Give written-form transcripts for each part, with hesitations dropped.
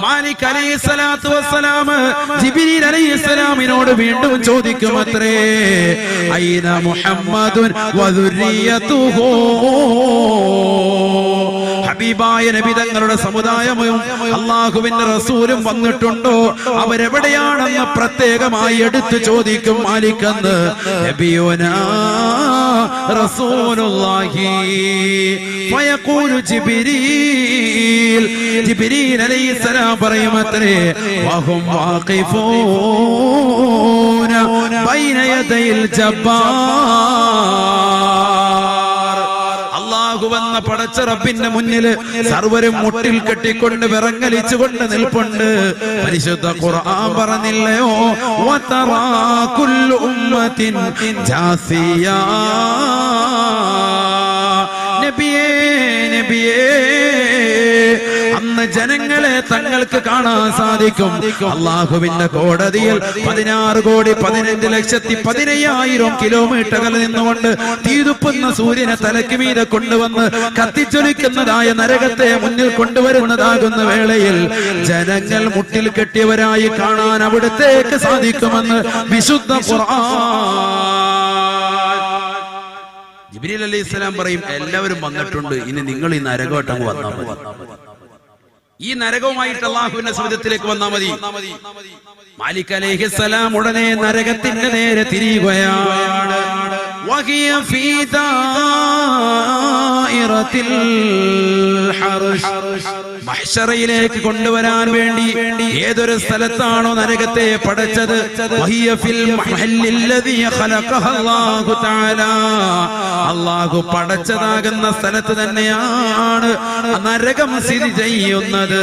മാലിക് അലൈഹിസ്സലാത്തു വസ്സലാം ജിബ്രീൽ അലൈഹിസ്സലാമിനോട് വീണ്ടും ചോദിക്കുമത്രേ, ഐന മുഹമ്മദുൻ വദുരിയതുഹു, ഹബീബായ നബി തങ്ങളുടെ സമുദായവും അല്ലാഹുവിന്റെ റസൂലും വന്നിട്ടുണ്ടോ, അവരെവിടെയാണെന്ന് പ്രത്യേകമായി എടുത്തു ചോദിക്കും മാലിക് എന്ന്. നബിയുനാ റസൂലുള്ളാഹി ഫയഖൂലു ജിബ്രീൽ, ജിബ്രീൽ അലൈഹിസ്സലാം പറയുമത്രേ, വഹും വാഖിഫൂന ബൈന യദയിൽ ജബ്ബാർ. അല്ലാഹുവെന്ന പടച്ച റബ്ബിന്റെ മുന്നിൽ സർവരും മുട്ടിൽ കെട്ടിക്കൊണ്ട് വിറങ്ങലിച്ചുകൊണ്ട് നിൽപ്പുണ്ട്. പരിശുദ്ധ ഖുർആൻ പറഞ്ഞില്ലയോ, വതറാ കുല്ലു ഉമ്മത്തിൻ ജാസിയാ. നബിയേ നബിയേ, അന്ന് ജനങ്ങളെ തങ്ങൾക്ക് കാണാൻ സാധിക്കും. അള്ളാഹുവിന്റെ കോടതിയിൽ 16,15,15,000 കിലോമീറ്ററുകൾ നിന്നുകൊണ്ട് തീതുപ്പുന്ന സൂര്യനെ തലയ്ക്ക് മീതെ കൊണ്ടുവന്ന് കത്തിച്ചൊലിക്കുന്നതായ നരകത്തെ മുന്നിൽ കൊണ്ടുവരുന്നതാകുന്ന വേളയിൽ ജനങ്ങൾ മുട്ടിൽ കെട്ടിയവരായി കാണാൻ അവിടത്തേക്ക് സാധിക്കുമെന്ന് വിശുദ്ധ ഖുർആൻ. ജിബ്രീൽ അലൈഹിസ്സലാം പറയും, എല്ലാവരും വന്നിട്ടുണ്ട്, ഇനി നിങ്ങൾ ഈ നരകോട്ടം വന്നാൽ മതി. ഈ നരകവുമായിട്ട് അല്ലാഹുവിന്റെ സ്വർഗ്ഗത്തിലേക്ക് വന്നാൽ മതി. മാലിക് അലൈഹിസ്സലാം ഉടനെ നരകത്തിന്റെ നേരെ തിരിയുകയാണ്. വഹിയ ഫീ ദായിറത്തിൽ ഹർഷ്, മഹ്ശറയിലേക്ക് കൊണ്ടുവരാൻ വേണ്ടി ഏതൊരു സ്ഥലത്താണോ നരകത്തെ പടച്ചത്, വഹിയ ഫിൽ മഹല്ലില്ലദീ ഖലഖഹ അല്ലാഹു തആല, അല്ലാഹു പടച്ചതാകുന്ന സ്ഥലത്ത് തന്നെയാണ് നരകം സ്ഥിതി ചെയ്യുന്നത്.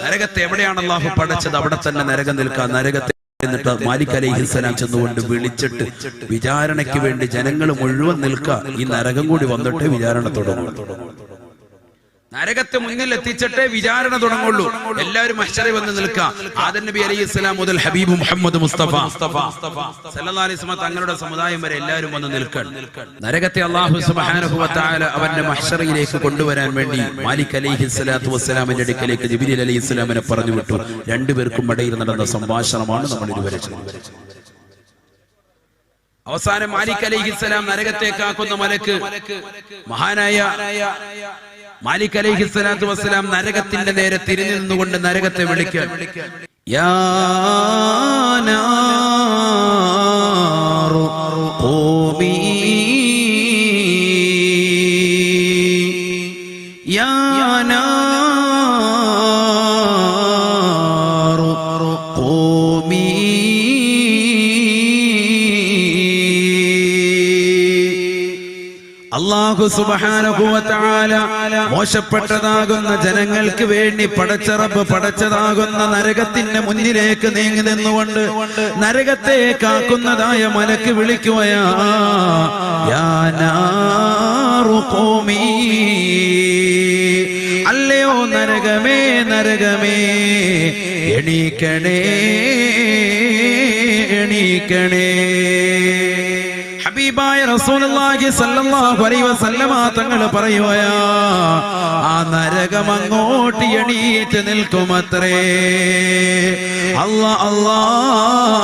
നരകത്തെ എവിടെയാണ് അല്ലാഹു പടച്ചത്, അവിടെ തന്നെ നരകം നിൽക്കുക. നരകത്തെ എന്നിട്ട് മാലിക് അലൈഹിസ്സലാം ചെന്നുകൊണ്ട് വിളിച്ചിട്ട് വിചാരണയ്ക്ക് വേണ്ടി ജനങ്ങൾ മുഴുവൻ നിൽക്കുക. ഈ നരകം കൂടി വന്നിട്ട് വിചാരണ തുടങ്ങും. നരകത്തെ മുന്നിൽ എത്തിച്ചിട്ടേ വിചാരണ തുടങ്ങുള്ളൂ. എല്ലാവരും മഹ്ശറിൽ വന്ന് നിൽക്കുക. ആദം നബി അലൈഹിസ്സലാം മുതൽ ഹബീബ് മുഹമ്മദ് മുസ്തഫ സല്ലല്ലാഹു അലൈഹി വസല്ലം തങ്ങളുടെ സമുദായം വരെ എല്ലാവരും വന്ന് നിൽക്കണം. നരകത്തെ അല്ലാഹു സുബ്ഹാനഹു വ തആല അവന്റെ മഹ്ശറിലേക്ക് കൊണ്ടുവരാൻ വേണ്ടി മാലിക് അലൈഹിസ്സലാത്തു വസ്സലാമിന്റെ അടുക്കലേക്ക് ജിബ്രീൽ അലൈഹിസ്സലാമിനെ പറഞ്ഞു വിട്ടു. രണ്ടുപേർക്കും ഇടയിൽ നടന്ന സംഭാഷണമാണ് നമ്മൾ ഇതുവരെ ചെയ്തത്. അവസാനം മാലിക് അലൈഹിസ്സലാം നരകത്തേക്കാക്കുന്ന മലക്ക് മഹാനായ മാലിക് അലൈഹിസ്സലാത്തു വസ്സലാം നരകത്തിന്റെ നേരെ തിരിഞ്ഞു നിന്നുകൊണ്ട് നരകത്തെ വിളിക്കാൻ, യാ നാറു ഖൂമി, യാ നാറു ഖൂമി. അല്ലാഹു സുബ്ഹാനഹു വ തആല മോശപ്പെട്ടതാകുന്ന ജനങ്ങൾക്ക് വേണ്ടി പടച്ച റബ്ബ് പടച്ചതാകുന്ന നരകത്തിന്റെ മുന്നിലേക്ക് നീങ്ങി നിന്നുകൊണ്ട് നരകത്തെ കാക്കുന്നതായ മലക്ക് വിളിക്കുകയാ, യാ നാറു ഖൂമി, അല്ലയോ നരകമേ നരകമേ, എണീക്കണേ എണീക്കണേ. ഹബീബായ റസൂലുള്ളാഹി സ്വല്ലല്ലാഹു അലൈഹി വസല്ലമ തങ്ങൾ പറയുകയാ, ആ നരകം അങ്ങോട്ട് എണീറ്റ് നിൽക്കുമത്രേ. അല്ലാഹ് അല്ലാഹ്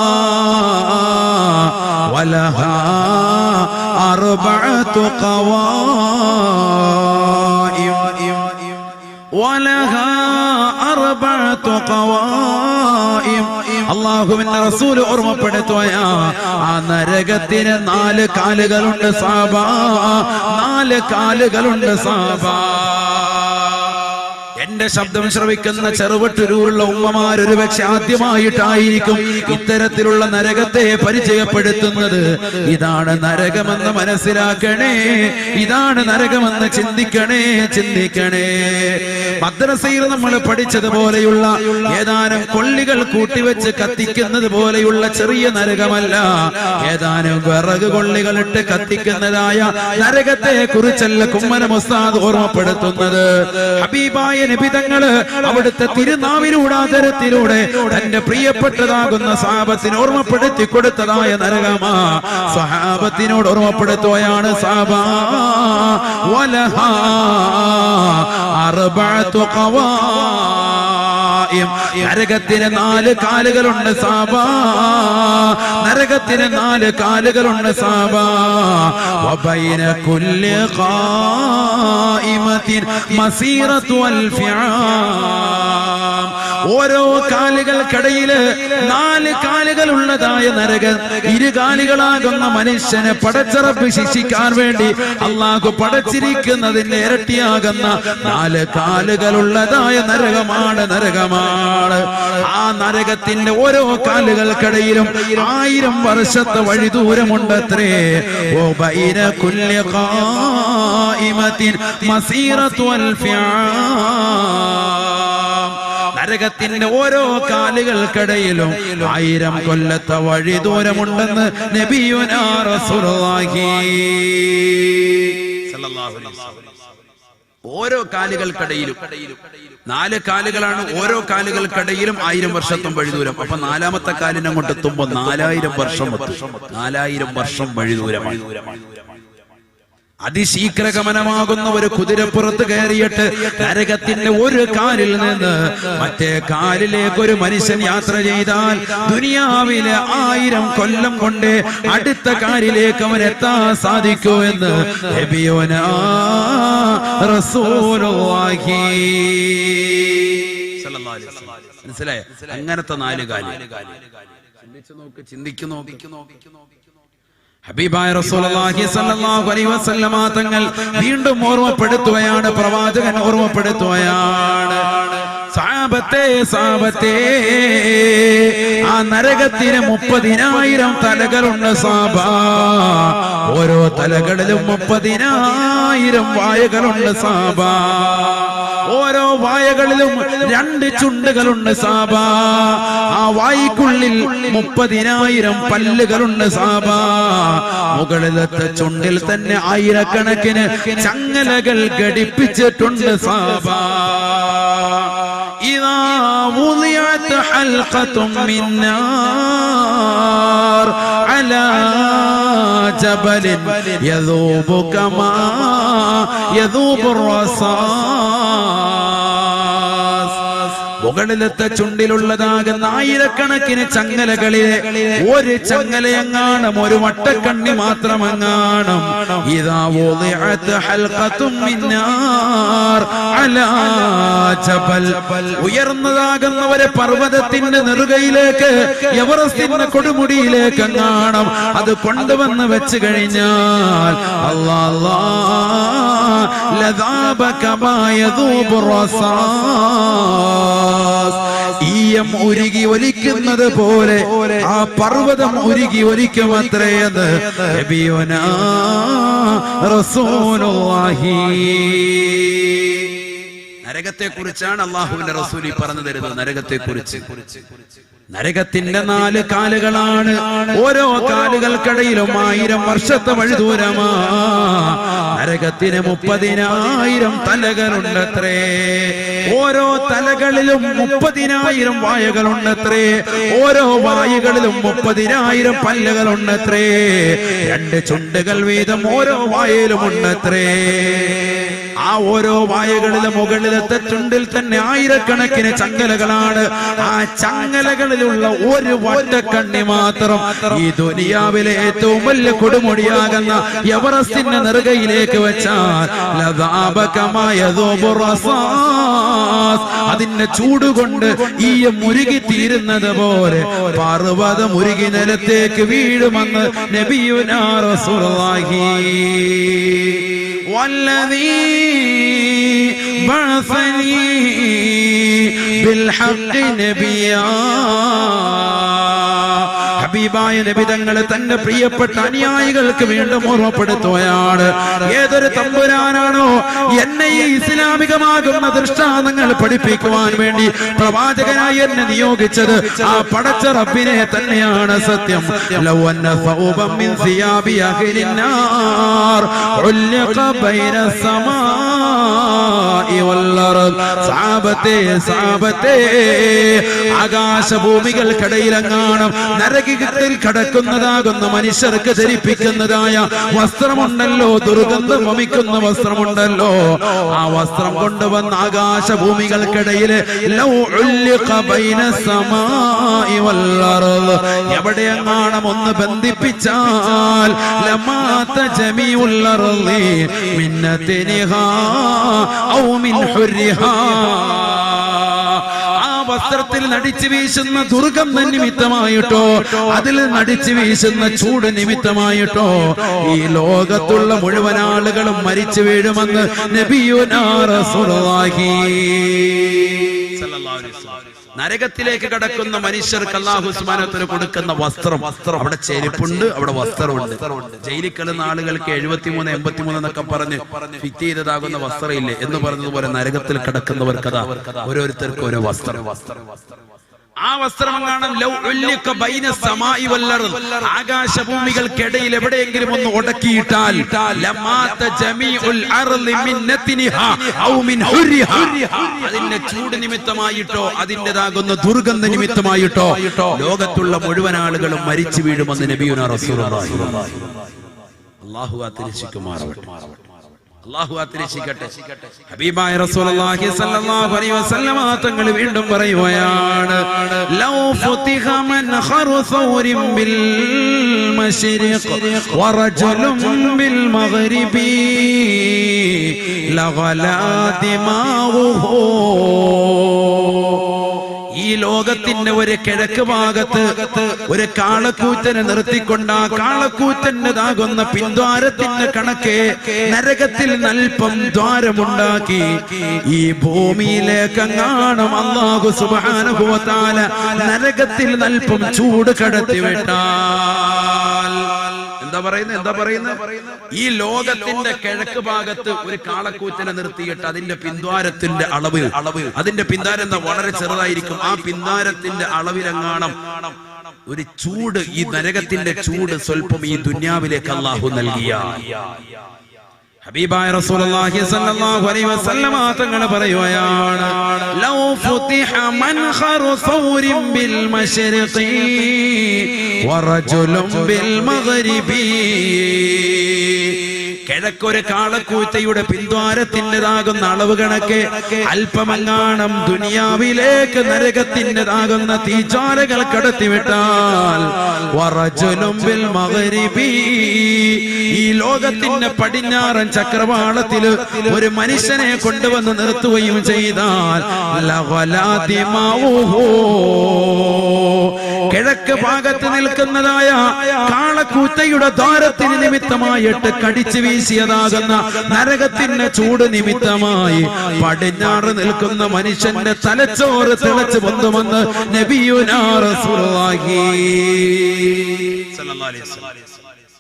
വലഹാ അർബഅതു ഖവായിം, വലഹാ അർബഅതു ഖവായിം. അല്ലാഹുവിന്റെ റസൂൽ ഓർമ്മപ്പെടുത്തുകയാ, ആ നരകത്തിന് 4 കാലുകളുണ്ട് സഹാബാ, 4 കാലുകളുണ്ട് സഹാബാ. എന്റെ ശബ്ദം ശ്രവിക്കുന്ന ചെറുവട്ടൂരുള്ള ഉമ്മമാരൊരു പക്ഷെ ആദ്യമായിട്ടായിരിക്കും ഇത്തരത്തിലുള്ള നരകത്തെ പരിചയപ്പെടുത്തുന്നത്. ഇതാണ് നരകമെന്ന് മനസ്സിലാക്കണേ, ഇതാണ് നരകമെന്ന് ചിന്തിക്കണേ ചിന്തിക്കണേ. മദ്രസയിൽ നമ്മൾ പഠിച്ചതുപോലെയുള്ള ഏതാനും കൊള്ളികൾ കൂട്ടിവെച്ച് കത്തിക്കുന്നത് പോലെയുള്ള ചെറിയ നരകമല്ല, ഏതാനും വിറക് കൊള്ളികളിട്ട് കത്തിക്കുന്നതായ നരകത്തെ കുറിച്ചല്ല കുമ്മനം ഉസ്താദ് ഓർമ്മപ്പെടുത്തുന്നത്. ഹബീബായ നബിതങ്ങള് അവിടുത്തെ തിരുനാവിലൂടെ ആദരത്തിലൂടെ തന്റെ പ്രിയപ്പെട്ടതാകുന്ന സഹാബത്തിന് ഓർമ്മപ്പെടുത്തി കൊടുത്തതായ നരകമാ. സഹാബത്തിനോട് ഓർമ്മപ്പെടുത്തുകയാണ്, സഹാബാ വലഹാ അർബഅതു ഖവാ നരകത്തിന് 4 കാലുകളുണ്ട് സാബാ, നരകത്തിന് 4 കാലുകളുണ്ട് സാബാ. വബൈന കുല്ലി ഖായിമത്തിൻ മസീറത്തു അൽഫിആം. ഓരോ കാലുകൾക്കിടയിൽ 4 കാലുകളുള്ളതായ നരകം. 2 കാലുകളാകുന്ന മനുഷ്യനെ പടച്ചറപ്പ് ശിക്ഷിക്കാൻ വേണ്ടി അള്ളാഹു പടച്ചിരിക്കുന്നതിന്റെ ഇരട്ടിയാകുന്ന 4 കാലുകളുള്ളതായ നരകമാണ്. ആ നരകത്തിന്റെ ഓരോ കാലുകൾക്കിടയിലും 1000 വർഷത്തെ വഴി ദൂരമുണ്ടത്രേ. ഓ ബൈന കുല്ലി ഖായിമത്തിൻ മസീറത്തു അൽഫിആം. നരകത്തിന്റെ ഓരോ കാലുകൾക്കിടയിലും 1000 കൊല്ലത്തെ വഴി ദൂരമുണ്ടെന്ന് നബിയുനാ റസൂലുള്ളാഹി സ്വല്ലല്ലാഹു അലൈഹി വസല്ലം. ഓരോ കാലുകൾക്കിടയിലും 4 കാലുകളാണ്. ഓരോ കാലുകൾക്കിടയിലും 1000 വർഷത്തും വഴി ദൂരം. അപ്പൊ 4ാമത്തെ കാലിനെ അങ്ങോട്ട് എത്തുമ്പോ 4000 വർഷം എത്തും. 4000 വർഷം വഴി ദൂരമാണ്. അതിശീഘ്രഗമനമാകുന്ന ഒരു കുതിരപ്പുറത്ത് കയറിയിട്ട് നരകത്തിന്റെ ഒരു കാലിൽ നിന്ന് മറ്റേ കാലിലേക്ക് ഒരു മനുഷ്യൻ യാത്ര ചെയ്താൽ ദുനിയാവിലെ 1000 കൊല്ലം കൊണ്ട് അടുത്ത കാലിലേക്ക് അവൻ എത്താൻ സാധിക്കൂ എന്ന് നബിയുനാ റസൂലുള്ളാഹി സ്വല്ലല്ലാഹു അലൈഹി വസല്ലം. മനസ്സിലായോ? അങ്ങനത്തെ 4 കാല്. ചിന്തിച്ചു നോക്ക്. ഹബീബായ റസൂലുള്ളാഹി സ്വല്ലല്ലാഹു അലൈഹി വസല്ലമ തങ്ങൾ വീണ്ടും ഓർമ്മപ്പെടുത്തുകയാണ്, പ്രവാചകൻ ഓർമ്മപ്പെടുത്തുകയാണ്. സഹാബത്തെ ആ നരകത്തിന് 30,000 തലകളുണ്ട് സാബാ. ഓരോ തലകളിലും 30,000 വായകളുണ്ട് സാബാ. ഓരോ വായകളിലും 2 ചുണ്ടുകളുണ്ട് സാബാ. ആ വായ്ക്കുള്ളിൽ 30,000 പല്ലുകളുണ്ട് സാബാ. മുകളിലത്തെ ചുണ്ടിൽ തന്നെ 1000കണക്കിന് ചങ്ങലകൾ ഘടിപ്പിച്ചിട്ടുണ്ട് സാബാ. ഇദാ വുളിഅത് ഹൽഖത്തും മിൻ നാർ അലാ ജബലിൻ യദൂബു കമാ യദൂബു റസാസ്. മുകളിലത്തെ ചുണ്ടിലുള്ളതാകുന്ന 1000കണക്കിന് ചങ്ങലകളിലെ ഒരു ചങ്ങലയെങ്ങാണം, ഒരു വട്ടക്കണ്ണി മാത്രമെങ്ങാണം. ഇദാ വുളിഅത് ഹൽഖത്തും മിൻ നാർ അലാ ജബൽ. ഉയർന്നതാകുന്ന ഒരു പർവ്വതത്തിന്റെ നെറുകയിലേക്ക്, എവറസ്റ്റിന്റെ കൊടുമുടിയിലേക്ക് എങ്ങാണം അത് കൊണ്ടുവന്ന് വെച്ച് കഴിഞ്ഞാൽ ലദാബ കമാ യദൂബു റസാസ്. ഈയം ഉരുകി ഒലിക്കുന്നത് പോലെ ആ പർവ്വതം ഉരുകി ഒലിക്കുമത്രയെന്ന് നബിയുനാ റസൂലുള്ളാഹി. നരകത്തെ കുറിച്ചാണ് അള്ളാഹുവിന്റെ റസൂൽ പറഞ്ഞു തരുന്നത്. നരകത്തിന്റെ 4 കാലുകളാണ്. ഓരോ കാലുകൾക്കിടയിലും 1000 വർഷത്തെ വഴി ദൂരമാ. നരകത്തിന് 30,000 തലകളുണ്ടത്രേ. ഓരോ തലകളിലും 30,000 വായകളുണ്ടത്രേ. ഓരോ വായകളിലും 30,000 പല്ലുകളുണ്ടത്രേ. 2 ചുണ്ടുകൾ വീതം ഓരോ വായയിലും ഉണ്ടത്രേ. ആ ഓരോ വായകളിലും മുകളിലത്തെ ചുണ്ടിൽ തന്നെ 1000കണക്കിന് ചങ്ങലകളാണ്. ആ ചങ്ങലകളിലുള്ള ഒരു വട്ടക്കണ്ണി മാത്രം ഈ ദുനിയാവിലെ ഏറ്റവും വലിയ കൊടുമുടിയാകുന്ന എവറസ്റ്റിന്റെ നെറുകയിലേക്ക് വെച്ചാൽ ലദാബ കമാ യദൂബു റസാസ്. അതിന്റെ ചൂടുകൊണ്ട് ഈ മുരുകി തീരുന്നത് പോലെ പർവ്വതം മുരുകി നിലത്തേക്ക് വീഴുമെന്ന് നബിയുനാ റസൂലുള്ളാഹി. والذي بعثني بالحق نبيا. ഹബീബായ നബി തങ്ങൾ തന്റെ പ്രിയപ്പെട്ട അനുയായികൾക്ക് വീണ്ടും ഓർമ്മപ്പെടുത്തുകയാണ്. ഏതൊരു തമ്പുരാനാണോ എന്നെ ഈ ഇസ്ലാമികമാകുന്ന ദൃഷ്ടാന്തങ്ങൾ പഠിപ്പിക്കുവാൻ വേണ്ടി പ്രവാചകനായി എന്നെ നിയോഗിച്ചത്, ആ പടച്ച റബ്ബിനെ തന്നെയാണ് സത്യം. ലൗ അന്ന സൗബൻ മിൻ സിയാബി അഹ്ലിൻ നാർ ഉൽഖ ബൈന സമാ സഹാബത്തെ ആകാശഭൂമികൾക്കിടയിലെങ്ങാനും നരകത്തിൽ കടക്കുന്നതാകുന്ന മനുഷ്യർക്ക് ധരിപ്പിക്കുന്നതായ വസ്ത്രമുണ്ടല്ലോ, ദുർഗന്ധം വമിക്കുന്ന വസ്ത്രമുണ്ടല്ലോ, ആ വസ്ത്രം കൊണ്ടുവന്ന ആകാശഭൂമികൾക്കിടയിൽ എവിടെയെങ്ങാനും ഒന്ന് ബന്ധിപ്പിച്ചാൽ ലമാത ജമീഉൽ അർളി മിന്നതിനിഹാ ഔ മിൻ ഹുർരിഹാ, വസ്ത്രത്തിൽ നടിച്ചു വീശുന്ന ദുർഗന്ധ നിമിത്തമായിട്ടോ അതിൽ നടിച്ചു വീശുന്ന ചൂട് നിമിത്തമായിട്ടോ ഈ ലോകത്തുള്ള മുഴുവൻ ആളുകളും മരിച്ചു വീഴുമെന്ന് നബിയുനാ റസൂലുള്ളാഹി സ്വല്ലല്ലാഹു അലൈഹി വസല്ലം. നരകത്തിലേക്ക് കടക്കുന്ന മനുഷ്യർക്ക് അല്ലാഹു സുബ്ഹാനഹു വ തആല കൊടുക്കുന്ന വസ്ത്രം, അവിടെ ചെരുപ്പുണ്ട്, അവിടെ വസ്ത്രമുണ്ട്. ജയിലിൽ കിടന്ന ആളുകൾക്ക് 73 83 എന്നൊക്കെ പറഞ്ഞ് ഫിറ്റ് ചെയ്തതാകുന്ന വസ്ത്രമില്ലേ എന്ന് പറഞ്ഞതുപോലെ നരകത്തിൽ കിടക്കുന്നവർക്ക് അതാ ഓരോരുത്തർക്കും ഓരോ വസ്ത്രം. ആ വസ്ത്രമെങ്ങാനും ആകാശഭൂമികൾക്കിടയിൽ എവിടെയെങ്കിലും ഒന്ന് ഉടക്കിയിട്ടാൽ അതിന്റെ ചൂട് നിമിത്തമായിട്ടോ അതിൻ്റെതാകുന്ന ദുർഗന്ധ നിമിത്തമായിട്ടോ ലോകത്തുള്ള മുഴുവൻ ആളുകളും മരിച്ചു വീഴുമെന്ന് നബിയുനാ റസൂലുള്ളാഹി. അല്ലാഹു ആതിരശിക്കുമാറാവട്ടെ, അല്ലാഹു ആതിരശിക്കട്ടെ. ഹബീബായ റസൂലുള്ളാഹി സ്വല്ലല്ലാഹു അലൈഹി വസല്ലമ തങ്ങൾ വീണ്ടും പറയുകയാണ്, ലൗ ഫുതിഹ മൻ ഖർസൂരിൻ ബിൽ മശ്രിഖ് വറജുലുൻ ബിൽ മഗ്രിബി ലഗലാ ദിമാഉഹു. ഈ ലോകത്തിന്റെ ഒരു കിഴക്ക് ഭാഗത്ത് ഒരു കാളക്കൂറ്റനെ നിർത്തിക്കൊണ്ട് ആ കാളക്കൂറ്റൻ്റെതാകുന്ന പിന്ദ്വാരത്തിന്റെ കണക്കെ നരകത്തിൽ നൽപ്പം ദ്വാരമുണ്ടാക്കി ഈ ഭൂമിയിലേക്കെങ്ങാനും അല്ലാഹു സുബ്ഹാനഹു വ തആല നരകത്തിൽ നൽപ്പം ചൂട് കടത്തിവിട്ടാൽ എന്താ പറയുന്നത്? ഈ ലോകത്തിന്റെ കിഴക്ക് ഭാഗത്ത് ഒരു കാളക്കൂറ്റനെ നിർത്തിയിട്ട് അതിന്റെ പിന്ദ്വാരത്തിന്റെ അളവ് അതിന്റെ പിന്താരം എന്താ വളരെ ചെറുതായിരിക്കും. ആ പിന്താരത്തിന്റെ അളവിലെങ്ങാണം ഒരു ചൂട്, ഈ നരകത്തിന്റെ ചൂട് സ്വല്പം ഈ ദുനിയാവിലേക്ക് അല്ലാഹു നൽകിയ ഹബീബായ റസൂലുള്ളാഹി സ്വല്ലല്ലാഹു അലൈഹി വസല്ലമ തങ്ങൾ പറയുകയാണ്, ലൗ ഫുതിഹ മൻ ഖർസൂരിൻ ബിൽ മശ്രിഖി വറജുലുൻ ബിൽ മഗ്രിബി. കിഴക്കൊരു കാളക്കൂറ്റയുടെ പിന്ദ്വാരത്തിൻ്റെതാകുന്ന അളവ് കണക്ക് അല്പമെങ്ങാണം ദുനിയാവിലേക്ക് നരകത്തിൻ്റെതാകുന്ന തീജ്വാലകൾ കടത്തിവിട്ടാൽ വറജുലുൻ ബിൽ മഗ്രിബി, ഈ ലോകത്തിന്റെ പടിഞ്ഞാറൻ ചക്രവാളത്തില് ഒരു മനുഷ്യനെ കൊണ്ടുവന്ന് നിർത്തുകയും ചെയ്താൽ കിഴക്ക് ഭാഗത്ത് നിൽക്കുന്നതായ കാളക്കൂറ്റയുടെ ദ്വാരത്തിന് നിമിത്തമായിട്ട് കടിച്ചു വീശിയതാകുന്ന നരകത്തിന്റെ ചൂട് നിമിത്തമായി പടിഞ്ഞാറ് നിൽക്കുന്ന മനുഷ്യന്റെ തലച്ചോറ് തിളച്ചു പൊന്തുമെന്ന് നബിയുനാ റസൂലുള്ളാഹി സ്വല്ലല്ലാഹു അലൈഹി വസല്ലം.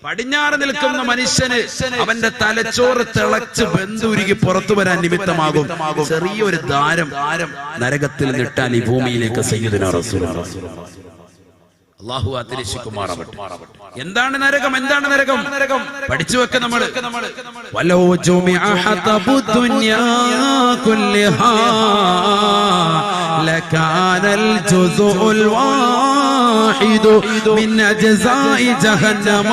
പടിഞ്ഞാറ് നിൽക്കുന്ന മനുഷ്യന് അവന്റെ തലച്ചോറ് തിളച്ച് ബന്ധുരുകി പുറത്തു വരാൻ നിമിത്തമാകും ചെറിയൊരു ദ്വാരം നരകത്തിൽ നിട്ടാൽ ഈ ഭൂമിയിലേക്ക് സയ്യിദുനാ റസൂലുള്ളാഹി. അല്ലാഹു ആതിരശിക്കുമാറാവട്ടെ. എന്താണ് നരകം? പഠിച്ചു വെക്ക നമ്മൾ. വലൗ ജുമിഅ ഹതബു ദുനിയാ കുല്ലഹാ ലകാനൽ ജുസുഉൽ വാഹിദു മിൻ അജ്സാഇ ജഹന്നമ.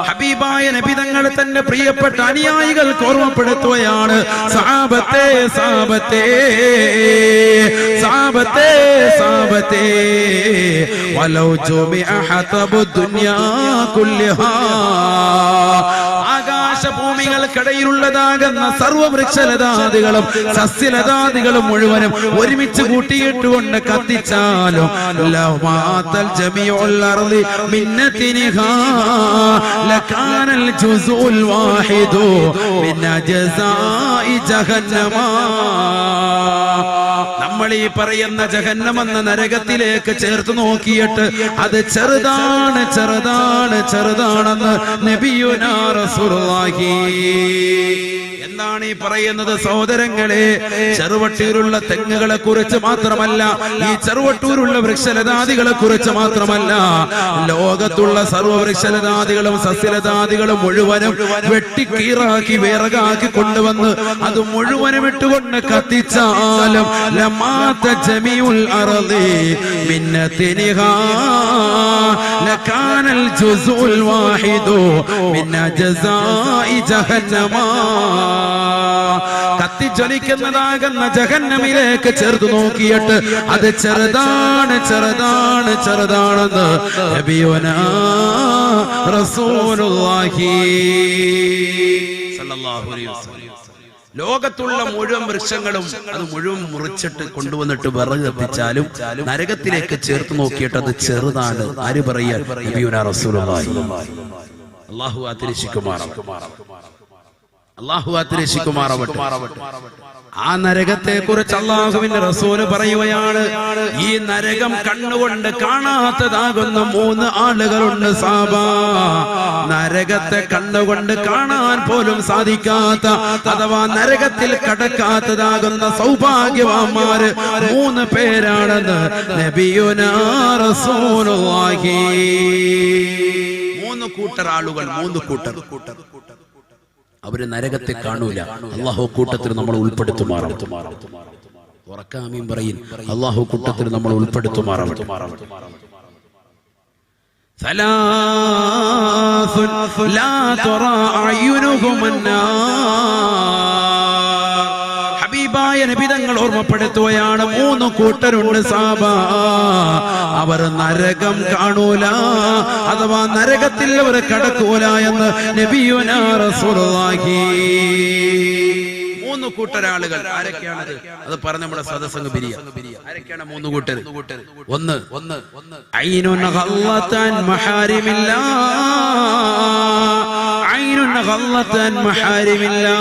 ഹബീബായ നബി തങ്ങൾ തന്റെ പ്രിയപ്പെട്ട അനുയായികൾക്ക് ഓർമ്മപ്പെടുത്തുകയാണ്, സഹാബത്തെ വലൗ ജുമിഅ ഹതബു ദുനിയാ കുല്ലഹാ, ആകാശഭൂമികൾക്കിടയിലുള്ളതാകുന്ന സർവവൃക്ഷലതാദികളും സസ്യലതാദികളും മുഴുവനും ഒരുമിച്ച് കൂട്ടിയിട്ടുകൊണ്ട് കത്തിച്ചാലും ലമാതൽ ജമീഉൽ അർളി മിന്നതിനിഹാ ലകാനൽ ജുസുഉൽ വാഹിദു മിൻ അജ്സാഇ ജഹന്നമ. നമ്മൾ ഈ പറയുന്ന ജഹന്നമെന്ന നരകത്തിലേക്ക് ചേർത്ത് നോക്കിയിട്ട് അത് ചെറുതാണെന്ന് നബിയുനാ റസൂലുള്ളാഹി. എന്താണ് ഈ പറയുന്നത് സഹോദരങ്ങളെ? ചെറുവട്ടൂരുള്ള തെങ്ങുകളെ കുറിച്ച് മാത്രമല്ല, ഈ ചെറുവട്ടൂരുള്ള വൃക്ഷലതാദികളെ കുറിച്ച് മാത്രമല്ല, ലോകത്തുള്ള സർവ്വവൃക്ഷലതാദികളും സസ്യലതാദികളും മുഴുവനും വെട്ടിക്കീറാക്കി വിറകാക്കി കൊണ്ടുവന്ന് അത് മുഴുവനും ഇട്ടുകൊണ്ട് കത്തിച്ചാലും ലമാത ജമീഉൽ അർളി മിന്നതിനിഹാ ലകാനൽ ജുസ്ഉൽ വാഹിദു മിൻ ജസാഇ ജഹന്നമ. കത്തിജ്വലിക്കുന്നതാകുന്ന ജഹന്നമിലേക്ക് ചേർത്ത് നോക്കിയിട്ട് അത് ചെറുതാണ് ചെറുതാണ് ചെറുതാണെന്ന് നബിയുനാ റസൂലുള്ളാഹി സല്ലല്ലാഹു അലൈഹി വസല്ലം. ലോകത്തുള്ള മുഴുവൻ വൃക്ഷങ്ങളും അത് മുഴുവൻ മുറിച്ചിട്ട് കൊണ്ടുവന്നിട്ട് വിറക് കത്തിച്ചാലും നരകത്തിലേക്ക് ചേർത്ത് നോക്കിയിട്ട് അത് ചെറുതാണ്. ആര് പറയാ? നബിയുനാ റസൂലുള്ളാഹി. അല്ലാഹു ആതിരശിക്കുമാറാവട്ടെ. ആ നരകത്തെ കുറിച്ച് അല്ലാഹുവിന്റെ റസൂല് പറയുകയാണ്, ഈ നരകം കണ്ണുകൊണ്ട് കാണാത്തതാകുന്ന 3 ആളുകളുണ്ട് സാബ. നരകത്തെ കണ്ണുകൊണ്ട് കാണാൻ പോലും സാധിക്കാത്ത അഥവാ നരകത്തിൽ കടക്കാത്തതാകുന്ന സൗഭാഗ്യവാന്മാര് 3 പേരാണെന്ന് നബിയുനാ റസൂലുള്ളാഹി. 3 കൂട്ടർ ആളുകൾ, 3 കൂട്ടർ. അവര് നരകത്തെ കാണൂല. അല്ലാഹു കൂട്ടത്തിൽ നമ്മൾ ഉൾപ്പെടുത്തുമാറാവട്ടെ. ഉറക്കാമീൻ പറയും. അല്ലാഹു കൂട്ടത്തിൽ നമ്മൾ ഉൾപ്പെടുത്തുമാറാവട്ടെ. സലാസുൻ ലാ തുറാ അയുനുഹും ഹബീബായ നബി തങ്ങൾ ഓർമ്മപ്പെടുത്തുകയാണ്, 3 കൂട്ടരുണ്ട് സാബ. അവർ നരകം കാണൂല അഥവാ നരകത്തിൽ അവർ കടക്കൂല എന്ന് നബിയുനാ റസൂലുള്ളാഹി. 3 കൂട്ടരാളുകൾ ആരൊക്കെയാണത്? അത് പറഞ്ഞ നമ്മുടെ സദസ്സംഗ് ബിരിയ. ആരൊക്കെയാണ് 3 കൂട്ടർ? ഒന്ന് ഐനുൻ ഗല്ലതൻ മഹാരിമില്ലാ. ഐനുൻ ഗല്ലതൻ മഹാരിമില്ലാ.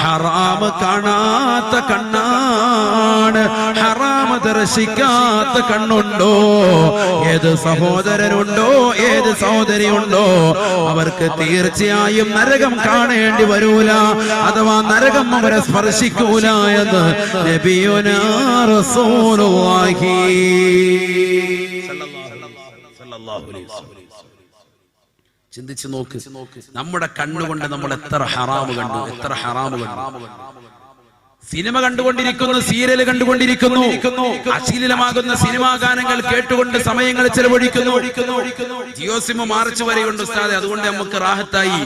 ഹറാം കാണാത്ത കണ്ണാണ്. ഹറാം ദർശിക്കാത്ത കണ്ണുണ്ടോ? ഏത് സഹോദരനുണ്ടോ, ഏത് സഹോദരിയുണ്ടോ, അവർക്ക് തീർച്ചയായും നരകം കാണേണ്ടി വരൂല അഥവാ നരകം അവരെ സ്പർശിക്കൂല എന്ന് നബിയുനാ റസൂലുള്ളാഹി സല്ലല്ലാഹു അലൈഹി വസല്ലം. ചിന്തിച്ചു നോക്ക്, നമ്മുടെ കണ്ണുകൊണ്ട് നമ്മൾ എത്ര ഹറാമ് കണ്ടു, എത്ര ഹറാമ് കണ്ടു. സിനിമ കണ്ടുകൊണ്ടിരിക്കുന്നു, സീരിയൽ കണ്ടുകൊണ്ടിരിക്കുന്നു, അശ്ലീലമാകുന്ന സിനിമാ ഗാനങ്ങൾ കേട്ടുകൊണ്ട് സമയങ്ങൾ ചെലവഴിക്കുന്നു. ജിയോ സിം മാർച്ച് വരെയുണ്ട് ഉസ്താദെ, അതുകൊണ്ട് നമുക്ക് റാഹത്തായി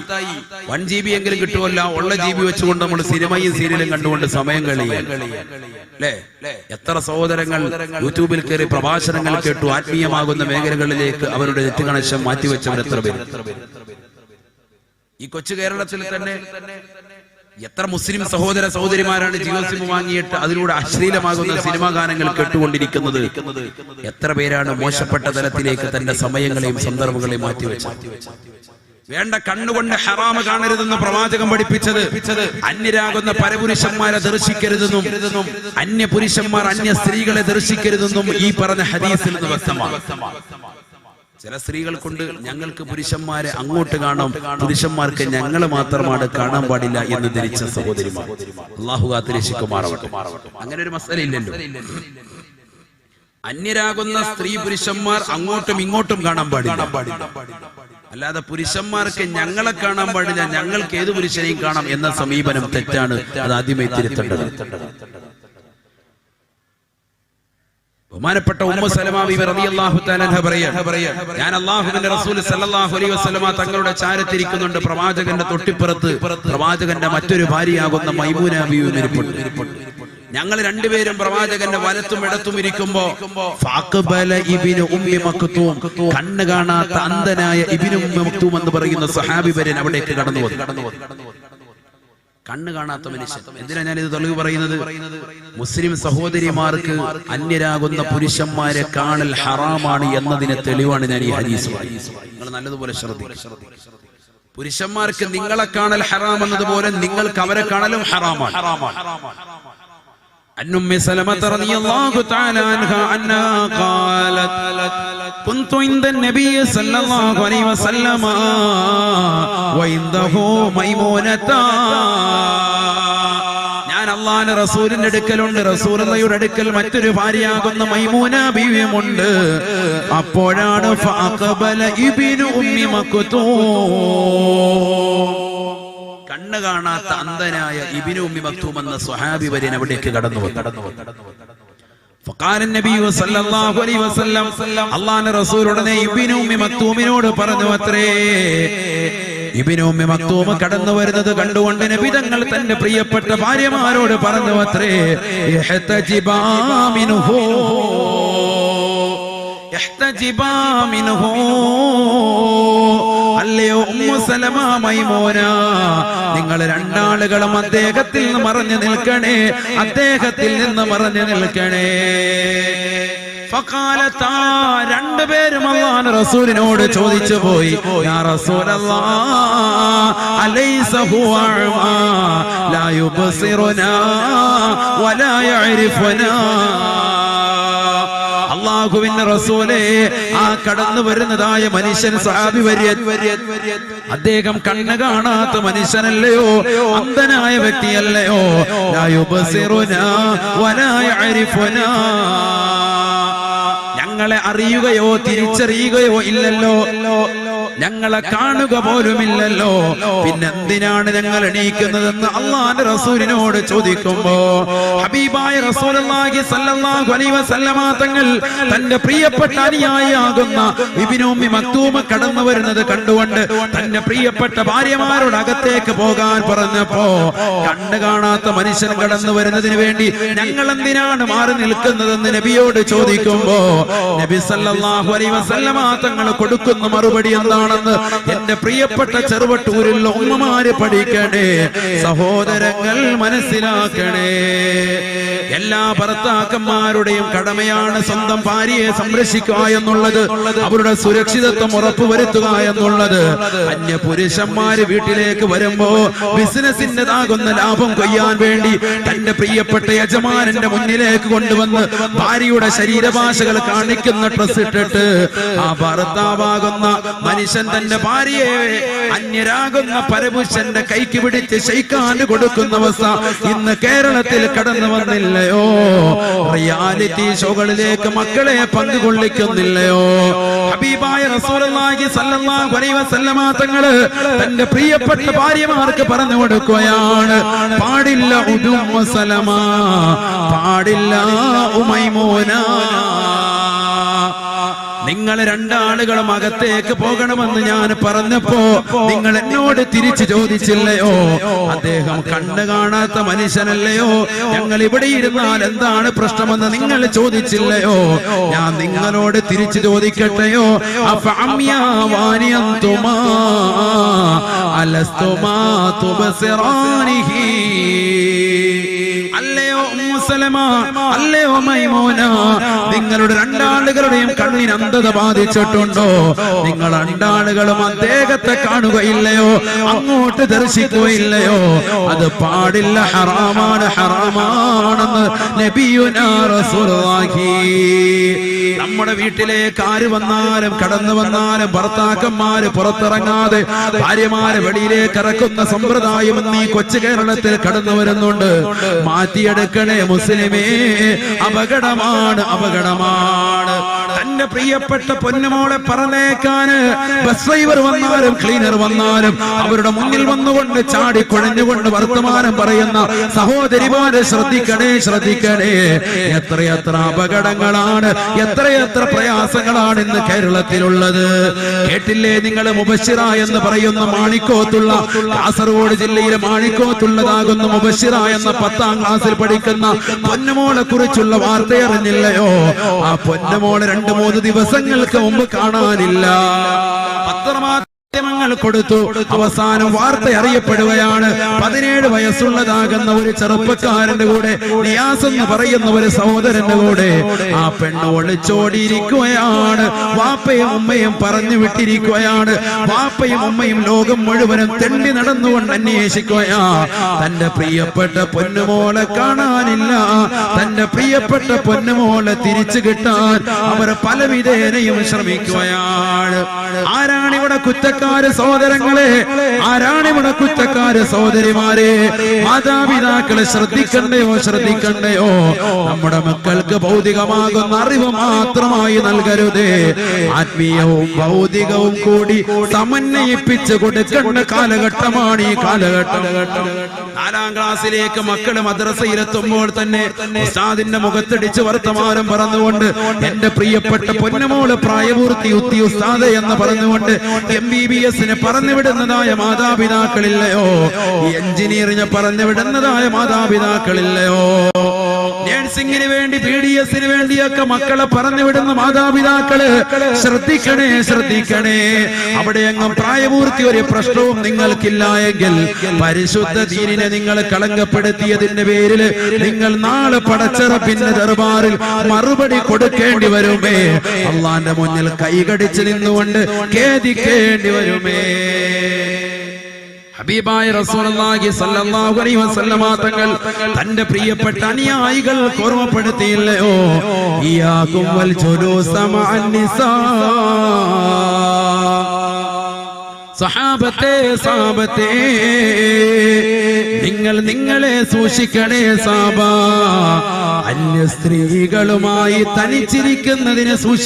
1 GB എങ്കിലും കിട്ടുമല്ല. ഉള്ള GB വെച്ചുകൊണ്ട് നമ്മൾ സിനിമയും സീരിയലും കണ്ടുകൊണ്ട് സമയം കളിയാൻ അല്ലേ? എത്ര സഹോദരങ്ങൾ യൂട്യൂബിൽ കയറി പ്രഭാഷണങ്ങൾ കേട്ടു ആത്മീയമാകുന്ന മേഖലകളിലേക്ക് അവരുടെ നെറ്റ് കണക്ഷൻ മാറ്റിവെച്ചവർ എത്ര പേര്? ഈ കൊച്ചു കേരളത്തിൽ തന്നെ എത്ര മുസ്ലിം സഹോദര സഹോദരിമാരാണ് ജിയോ സിം വാങ്ങിയിട്ട് അതിലൂടെ അശ്ലീലമാകുന്ന സിനിമാ ഗാനങ്ങൾ കേട്ടുകൊണ്ടിരിക്കുന്നത്? എത്ര പേരാണ് മോശപ്പെട്ട തലത്തിലേക്ക് തന്റെ സമയങ്ങളെയും സന്ദർഭങ്ങളെയും മാറ്റിവെച്ചത്? വേണ്ട, കണ്ണുകൊണ്ട് ഹറാമ് കാണരുതെന്ന് പ്രവാചകൻ പഠിപ്പിച്ചത് അന്യരാകുന്ന പരപുരുഷന്മാരെ ദർശിക്കരുതെന്നും അന്യ പുരുഷന്മാർ അന്യ സ്ത്രീകളെ ദർശിക്കരുതെന്നും ഈ പറഞ്ഞ ഹദീസിൽ നിന്ന് വ്യക്തമാണ്. ചില സ്ത്രീകൾ കൊണ്ട് ഞങ്ങൾക്ക് പുരുഷന്മാരെ അങ്ങോട്ട് കാണാം, പുരുഷന്മാർക്ക് ഞങ്ങളെ മാത്രമാണ് കാണാൻ പാടില്ല എന്ന് ധരിച്ച സഹോദരിമാർ. അല്ലാഹു കാത്തുരക്ഷിക്കുമാറാവട്ടെ. അങ്ങനെ ഒരു മസല ഇല്ലല്ലോ. അന്യരാകുന്ന സ്ത്രീ പുരുഷന്മാർ അങ്ങോട്ടും ഇങ്ങോട്ടും കാണാൻ പാടില്ല. അല്ലാതെ പുരുഷന്മാർക്ക് ഞങ്ങളെ കാണാൻ പാടില്ല, ഞങ്ങൾക്ക് ഏത് പുരുഷനെയും കാണാം എന്ന സമീപനം തെറ്റാണ്. അത് ആദ്യമേ തിരുത്തേണ്ടത്. ബഹുമാനപ്പെട്ട ഉമ്മു സലമ ബിബി റളിയല്ലാഹു തആല അൻഹ പറയാ, ഞാൻ അല്ലാഹുവിന്റെ റസൂൽ സല്ലല്ലാഹു അലൈഹി വസല്ലമ തങ്ങളുടെ ചാരത്തിരിക്കുന്നുണ്ട്. പ്രവാചകന്റെ തൊട്ടിപ്പുറത്ത് പ്രവാചകന്റെ മറ്റൊരു ഭാര്യയാകുന്ന മൈമൂന ബിബി ഇരിപ്പുണ്ട്. ഞങ്ങൾ രണ്ടുപേരും പ്രവാചകന്റെ വലത്തും ഇടത്തും ഇരിക്കുമ്പോ ഫഅഖബല ഇബ്നു ഉമ്മി മക്തൂം, കണ്ണ് കാണാത്ത അന്ധനായ ഇബ്നു ഉമ്മി മക്തൂം എന്ന് പറയുന്ന സ്വഹാബി വരൻ അവിടേക്ക് കടന്നു വന്നു. കണ്ണ് കാണാത്ത മനുഷ്യൻ. എന്തിനാ ഞാൻ ഇത് തെളിവ് പറയുന്നത്? മുസ്ലിം സഹോദരിമാർക്ക് അന്യരാകുന്ന പുരുഷന്മാരെ കാണൽ ഹറാമാണ് എന്നതിന് തെളിവാണ് ഞാൻ ഈ ഹദീസ് പറയുന്നത്. നിങ്ങൾ നല്ലതുപോലെ ശ്രദ്ധിക്കുക. പുരുഷന്മാർക്ക് നിങ്ങളെ കാണൽ ഹറാം എന്നതുപോലെ നിങ്ങൾക്ക് അവരെ കാണലും ഹറാമാണ്. عن أم سلمة رضي الله تعالى عنها أنها قالت كنت عند النبي صلى الله عليه وسلم وعنده ميمونة. ഞാൻ അല്ലാഹുവിന്റെ റസൂലിന്റെ അടുക്കലുണ്ട്, റസൂലുള്ളാഹിയുടെ അടുക്കൽ മറ്റൊരു ഭാര്യയാകുന്ന മൈമൂന ബീവിയുമുണ്ട്. അപ്പോഴാണ് ഫഅഖബല ഇബ്നു ഉമ്മി മക്തൂം, കണ്ണ് കാണാത്ത അന്ധനായ ഇബ്നു ഉമ്മി മക്തൂം എന്ന സ്വഹാബി വര്യൻ അവിടേക്ക് കടന്നു വന്നു. ഫഖാല നബി സല്ലല്ലാഹു അലൈഹി വസല്ലം, അല്ലാഹുവിന്റെ റസൂൽ ഉടനെ ഇബ്നു ഉമ്മി മക്തൂമിനോട് പറഞ്ഞു അത്രേ. ഇബ്നു ഉമ്മി മക്തൂം കടന്നു വരുന്നത് കണ്ടുകൊണ്ട് നബി തങ്ങൾ തന്റെ പ്രിയപ്പെട്ട ഭാര്യമാരോട് പറഞ്ഞു അത്രേ, ഇഹ്തജിബാ മിൻഹു ഇഹ്തജിബാ മിൻഹു. അല്ലയോ ഉമ്മു സലമ, മൈമൂന, നിങ്ങൾ രണ്ടാളുകളും അദ്ദേഹത്തിൽ നിന്ന് മറഞ്ഞു നിൽക്കണേ, അദ്ദേഹത്തിൽ നിന്ന് മറഞ്ഞു നിൽക്കണേ. ഫഖാലതാ, രണ്ടുപേരും അല്ലാഹുവിന്റെ റസൂലിനോട് ചോദിച്ചു പോയി, യാ റസൂലല്ലാഹ്, അലൈസ ഹുവ അഅ്മാ ലാ യുബ്സിറുനാ വലാ യഅരിഫുനാ. അല്ലാഹുവിന്റെ റസൂലേ, ആ കടന്നു വരുന്നതായ മനുഷ്യൻ സഹാബി വര്യൻ, അദ്ദേഹം കണ്ണ് കാണാത്ത മനുഷ്യനല്ലയോ, അന്ധനായ വ്യക്തിയല്ലയോ? ലാ യുബ്സിറുനാ വലാ യഅരിഫുനാ, ഞങ്ങളെ അറിയുകയോ തിരിച്ചറിയുകയോ ഇല്ലല്ലോ, ഞങ്ങളെ കാണുക പോലുമില്ലല്ലോ, പിന്നെന്തിനാണ് ഞങ്ങൾ എണീക്കുന്നതെന്ന് അല്ലാഹുവിന്റെ റസൂലിനോട് ചോദിക്കുമ്പോ ഹബീബായ റസൂലുള്ളാഹി സ്വല്ലല്ലാഹു അലൈഹി വസല്ലമ തങ്ങൾ തന്റെ പ്രിയപ്പെട്ട അനുയായിയാകുന്ന ഇബ്നു ഉമ്മി മക്തൂം കടന്നു വരുന്നത് കണ്ടുകൊണ്ട് തന്റെ പ്രിയപ്പെട്ട ഭാര്യമാരോട് അകത്തേക്ക് പോകാൻ പറഞ്ഞപ്പോ, കണ്ണ് കാണാത്ത മനുഷ്യൻ കടന്നു വരുന്നതിന് വേണ്ടി ഞങ്ങൾ എന്തിനാണ് മാറി നിൽക്കുന്നതെന്ന് നബിയോട് ചോദിക്കുമ്പോ നബി സല്ലല്ലാഹു അലൈഹി വസല്ലമ തങ്ങൾ കൊടുക്കുന്ന മറുപടി എന്താണെന്ന് എന്റെ പ്രിയപ്പെട്ട ചെറുവട്ടൂരിൽ ഉമ്മമാര് പഠിക്കണേ, സഹോദരങ്ങൾ മനസ്സിലാക്കണേ. എല്ലാ ഭർത്താക്കന്മാരുടെയും കടമയാണ് സ്വന്തം ഭാര്യയെ സംരക്ഷിക്കുക എന്നുള്ളത്, അവരുടെ സുരക്ഷിതത്വം ഉറപ്പുവരുത്തുക എന്നുള്ളത്. അന്യ പുരുഷന്മാര് വീട്ടിലേക്ക് വരുമ്പോ ബിസിനസിന്റേതാകുന്ന ലാഭം കൊയ്യാൻ വേണ്ടി തന്റെ പ്രിയപ്പെട്ട യജമാനന്റെ മുന്നിലേക്ക് കൊണ്ടുവന്ന് ഭാര്യയുടെ ശരീരഭാഷകൾ കാണിക്കുന്ന ഡ്രസ് ഇട്ടിട്ട് ആ ഭർത്താവാകുന്ന മനുഷ്യൻ തന്റെ ഭാര്യയെ അന്യരാകുന്ന പരപുരുഷന്റെ കൈക്ക് പിടിച്ച് ശൈഖാന് കൊടുക്കുന്ന അവസ്ഥ ഇന്ന് കേരളത്തിൽ കടന്നു വന്നില്ലയോ? റിയാലിറ്റി ഷോകളിലേക്ക് മക്കളെ പങ്കുകൊള്ളിക്കുന്നില്ലയോ? ഹബീബായ റസൂലുള്ളാഹി സ്വല്ലല്ലാഹു അലൈഹി വസല്ലമ തങ്ങള് തന്റെ പ്രിയപ്പെട്ട ഭാര്യമാർക്ക് പറഞ്ഞു കൊടുക്കുകയാണ്, പാടില്ല ഉമ്മു സലമ, പാടില്ല മൈമൂന, നിങ്ങൾ രണ്ടാളുകളും അകത്തേക്ക് പോകണമെന്ന് ഞാൻ പറഞ്ഞപ്പോ നിങ്ങൾ എന്നോട് തിരിച്ചു ചോദിച്ചില്ലയോ? അദ്ദേഹം കണ്ണ് കാണാത്ത മനുഷ്യനല്ലയോ, ഞങ്ങൾ ഇവിടെ ഇരുന്നാൽ എന്താണ് പ്രശ്നമെന്ന് നിങ്ങൾ ചോദിച്ചില്ലയോ? ഞാൻ നിങ്ങളോട് തിരിച്ചു ചോദിക്കട്ടെയോ? അഫഅമ്യാ വാനിയന്തുമാ അലസ്തുമാ തുബ്സിറാനിഹി. അല്ലയോ ഉമ്മു സലമ, അല്ലയോ മൈമൂന, നിങ്ങളുടെ രണ്ടാളുകളുടെയും കണ്ണിന് അന്ധത ബാധിച്ചിട്ടുണ്ടോ? നിങ്ങൾ രണ്ടാളുകളും അദ്ദേഹത്തെ കാണുകയില്ലയോ, അങ്ങോട്ട് ദർശിക്കുകയില്ലയോ? അത് പാടില്ല, ഹറാമാണ്, ഹറാമാണെന്ന് നബിയുനാ റസൂലുള്ളാഹി. നമ്മുടെ വീട്ടിലേക്ക് ആര് വന്നാലും കടന്നു വന്നാലും ഭർത്താക്കന്മാര് പുറത്തിറങ്ങാതെ ഭാര്യമാരെ വെളിയിലേക്ക് ഇറക്കുന്ന സമ്പ്രദായം ഇന്ന് ഈ കൊച്ചു കേരളത്തിൽ കടന്നു വരുന്നുണ്ട്. മാറ്റിയെടുക്കണേ മുസ്ലിമേ, അപകടമാണ്, അപകടമാണ്. തന്റെ പ്രിയപ്പെട്ട പൊന്നുമോളെ പറഞ്ഞേക്കാന് ബസ് ഡ്രൈവർ വന്നാലും ക്ലീനർ വന്നാലും അവരുടെ മുന്നിൽ വന്നുകൊണ്ട് ചാടി കുഴഞ്ഞുകൊണ്ട് വർത്തമാനം പറയുന്ന സഹോദരിമാരെ ശ്രദ്ധിക്കണേ, ശ്രദ്ധിക്കണേ. എത്രയെത്ര അപകടങ്ങളാണ്, എത്രയെത്ര പ്രയാസങ്ങളാണ് ഇന്ന് കേരളത്തിലുള്ളത്. കേട്ടില്ലേ നിങ്ങൾ? മുബശ്ശിറ എന്ന് പറയുന്ന മാണിക്കോത്തുള്ള, കാസർഗോഡ് ജില്ലയിലെ മാണിക്കോത്തുള്ളതാകുന്ന മുബശ്ശിറ എന്ന 10ാം ക്ലാസ്സിൽ പഠിക്കുന്ന പൊന്നുമോളെ കുറിച്ചുള്ള വാർത്ത അറിഞ്ഞില്ലയോ? ആ പൊന്നുമോളെ 2-3 ദിവസങ്ങൾക്ക് മുമ്പ് കാണാനില്ല. പത്രമാധ്യമങ്ങൾ വാദ്യങ്ങൾ കൊടുത്തു. അവസാനം വാർത്ത അറിയപ്പെടുകയാണ്. 17 വയസ്സുള്ളതാകുന്ന ഒരു ചെറുപ്പക്കാരന്റെ കൂടെ, നിയാസ് എന്ന് പറയുന്ന ഒരു സഹോദരന്റെ കൂടെ ആ പെണ്ണ് ഒളിച്ചോടിയിരിക്കുകയാണ്. വാപ്പയും ഉമ്മയും പറഞ്ഞു വിട്ടിരിക്കുകയാണ്. വാപ്പയും ഉമ്മയും ലോകം മുഴുവനും തെണ്ടി നടന്നുകൊണ്ട് അന്വേഷിക്കുകയാ. തന്റെ പ്രിയപ്പെട്ട പൊന്നുമോളെ കാണാനില്ല. തന്റെ പ്രിയപ്പെട്ട പൊന്നുമോളെ തിരിച്ചു കിട്ടാൻ അവർ പലവിധേനയും ശ്രമിക്കുകയാണ്. ആരാണിവിടെ കുറ്റക്കാര് സഹോദരങ്ങളെ? ആരാണിവിടെ കുറ്റക്കാര് സഹോദരിമാരെ? മാതാപിതാക്കളെ ശ്രദ്ധിക്കണ്ടയോ? ശ്രദ്ധിക്കണ്ടയോ? നമ്മുടെ മക്കൾക്ക് ഭൗതികമാകുന്ന അറിവ് മാത്രമായി നൽകരുതേ, ആത്മീയവും ഭൗതികവും കൂടി സമന്വയിപ്പിച്ച് കൊടുക്കേണ്ട കാലഘട്ടമാണ് ഈ കാലഘട്ടം. 4ാം ക്ലാസ്സിലേക്ക് മക്കള് മദ്രസയിലെത്തുമ്പോൾ തന്നെ ഉസ്താദിന്റെ മുഖത്തടിച്ച് വർത്തമാനം പറഞ്ഞുകൊണ്ട് എന്റെ പ്രിയപ്പെട്ട പൊന്നുമോള് പ്രായപൂർത്തിയുത്തി ഉസ്താദ് എന്ന് പറഞ്ഞുകൊണ്ട് MBBS പറഞ്ഞു വിടുന്നതായ മാതാപിതാക്കളില്ലയോ? എഞ്ചിനീയറിനെ പറഞ്ഞു വിടുന്നതായ മാതാപിതാക്കളില്ലയോ? നേഴ്സിംഗിന് വേണ്ടി PDS-ന് വേണ്ടിയൊക്കെ മക്കളെ പറഞ്ഞു വിടുന്ന മാതാപിതാക്കള് ശ്രദ്ധിക്കണേ, ശ്രദ്ധിക്കണേ. അവിടെ എങ്ങും പ്രായപൂർത്തി ഒരു പ്രശ്നവും നിങ്ങൾക്കില്ല എങ്കിൽ പരിശുദ്ധ ദീനിനെ നിങ്ങൾ കളങ്കപ്പെടുത്തിയതിന്റെ പേരിൽ നിങ്ങൾ നാളെ പടച്ചറപ്പിന്റെ ദർബാറിൽ മറുപടി കൊടുക്കേണ്ടി വരുമേ. അള്ളാന്റെ മുന്നിൽ കൈകടിച്ച് നിന്നുകൊണ്ട് ഖേദിക്കേണ്ടി വരുമേ. ഹബീബായ റസൂലുള്ളാഹി സ്വല്ലല്ലാഹു അലൈഹി വസല്ലമ തങ്ങൾ തന്റെ പ്രിയപ്പെട്ട അനുയായികൾ ഓർമ്മപ്പെടുത്തിയില്ലയോ? ഇയാകും വൽ ജുലൂസ മഅൻ നിസാ. സഹാബത്തെ, സഹാബത്തെ, നിങ്ങൾ നിങ്ങളെ സൂക്ഷിക്കണേ സാബ. അന്യ സ്ത്രീകളുമായി തനിച്ചിരിക്കുന്നതിനെ സൂക്ഷിക്കണം.